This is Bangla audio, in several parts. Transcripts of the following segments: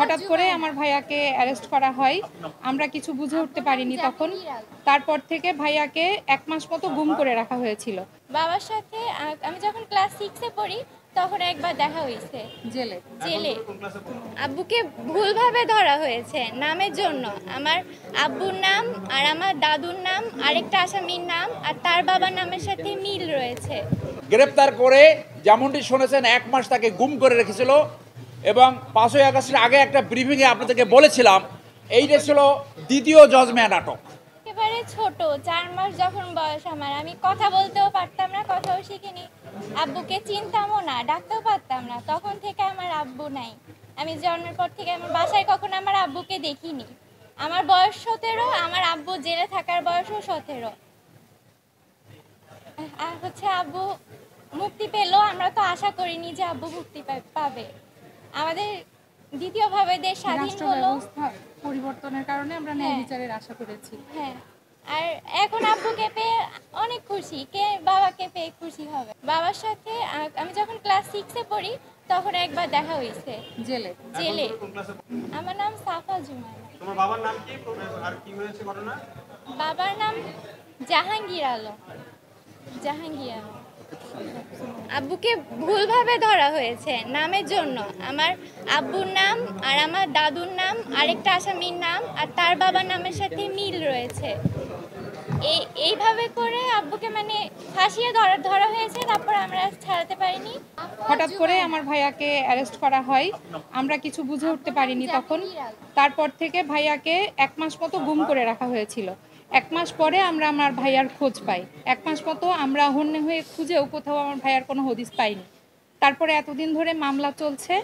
হঠাৎ করে আমার ভাইয়াকে অ্যারেস্ট করা হয়। আমরা কিছু বুঝে উঠতে পারিনি তখন। তারপর থেকে ভাইয়াকে ১ মাস মতো গুম করে রাখা হয়েছিল। বাবার সাথে আমি যখন ক্লাস 6 এ পড়ি তখন একবার দেখা হয়েছে জেলে। আব্বুকে ভুলভাবে ধরা হয়েছে নামের জন্য। আমার আব্বুর নাম আর আমার দাদুর নাম আরেকটা আসামির নাম আর তার বাবার নামের সাথে মিল রয়েছে। গ্রেপ্তার করে যেমনটি শুনেছেন 1 মাস তাকে গুম করে রেখেছিল এবং 5ই আগস্টের আগে একটা ব্রিফিংয়ে আপনাদেরকে বলেছিলাম এইটা ছিল দ্বিতীয় জজমেয়া নাটক। একেবারে ছোট 4 মাস যখন বয়স আমার, আমি কথা বলতেও পারতাম না, কথাও শিখিনি, আব্বুকে চিনতামও না, ডাকতেও পারতাম না। তখন থেকে আমার আব্বু নাই। আমি জন্মের পর থেকে আমার বাসায় কখনো আমার আব্বুকে দেখিনি। আমার বয়স 17, আমার আব্বু জেলে থাকার বয়সও 17। আর হচ্ছে আব্বু মুক্তি পেলো, আমরা তো আশা করিনি যে আব্বু মুক্তি পাবে। আমাদের দ্বিতীয়ভাবে দেশ স্বাধীন হলো। ব্যবস্থা পরিবর্তনের কারণে আমরা ন্যায় বিচারের আশা করেছি। হ্যাঁ, আর এখন আব্বুকে পেয়ে অনেক খুশি। কে বাবাকে পেয়ে খুশি হবে? বাবার সাথে আমি যখন ক্লাস 6 এ পড়ি তখন একবার দেখা হয়েছে জেলে। আমার নাম সাফা জুমাইনা। তোমার বাবার নাম কি আর কি হয়েছে ঘটনা? বাবার নাম জাহাঙ্গীর আলম। জাহাঙ্গীর আলম। আব্বুকে ভুলভাবে ধরা হয়েছে নামের জন্য। আমার আব্বুর নাম আর আমার দাদুর নাম আরেকটা আসামির নাম আর তার বাবার নামের সাথে মিল রয়েছে। এইভাবে করে আব্বুকে মানে ফাঁসিয়ে ধরা হয়েছে, তারপর আমরা ছাড়াতে পারিনি। হঠাৎ করে আমার ভাইয়াকে অ্যারেস্ট করা হয়। আমরা কিছু বুঝে উঠতে পারিনি তখন। তারপর থেকে ভাইয়াকে 1 মাস মতো গুম করে রাখা হয়েছিল। 1 মাস পরে আমরা আমার ভাইয়ার খোঁজ পাই। 1 মাস মতো আমরা হন্যে হয়ে খুঁজেও কোথাও আমার ভাইয়ার কোনো হদিস পাইনি। তারপরে এতদিন ধরে মামলা চলছে।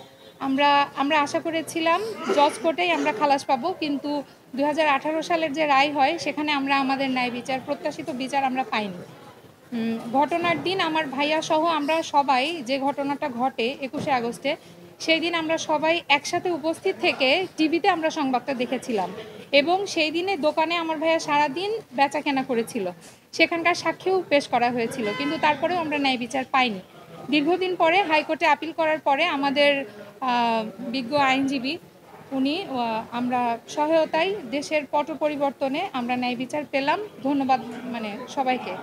আমরা আশা করেছিলাম জজ কোর্টেই আমরা খালাস পাবো, কিন্তু 2018 সালের যে রায় হয় সেখানে আমরা আমাদের ন্যায় বিচার, প্রত্যাশিত বিচার আমরা পাইনি। ঘটনার দিন আমার ভাইয়া সহ আমরা সবাই, যে ঘটনাটা ঘটে 21শে আগস্টে, সেই দিন আমরা সবাই একসাথে উপস্থিত থেকে টিভিতে আমরা সংবাদটা দেখেছিলাম এবং সেই দিনে দোকানে আমার ভাইয়া সারাদিন বেচা কেনা করেছিল। সেখানকার সাক্ষীও পেশ করা হয়েছিল, কিন্তু তারপরেও আমরা ন্যায় বিচার পাইনি। দীর্ঘদিন পরে হাইকোর্টে আপিল করার পরে আমাদের বিজ্ঞ আইনজীবী উনি আমরা সহায়তায় দেশের পট পরিবর্তনে আমরা ন্যায় বিচার পেলাম। ধন্যবাদ সবাইকে।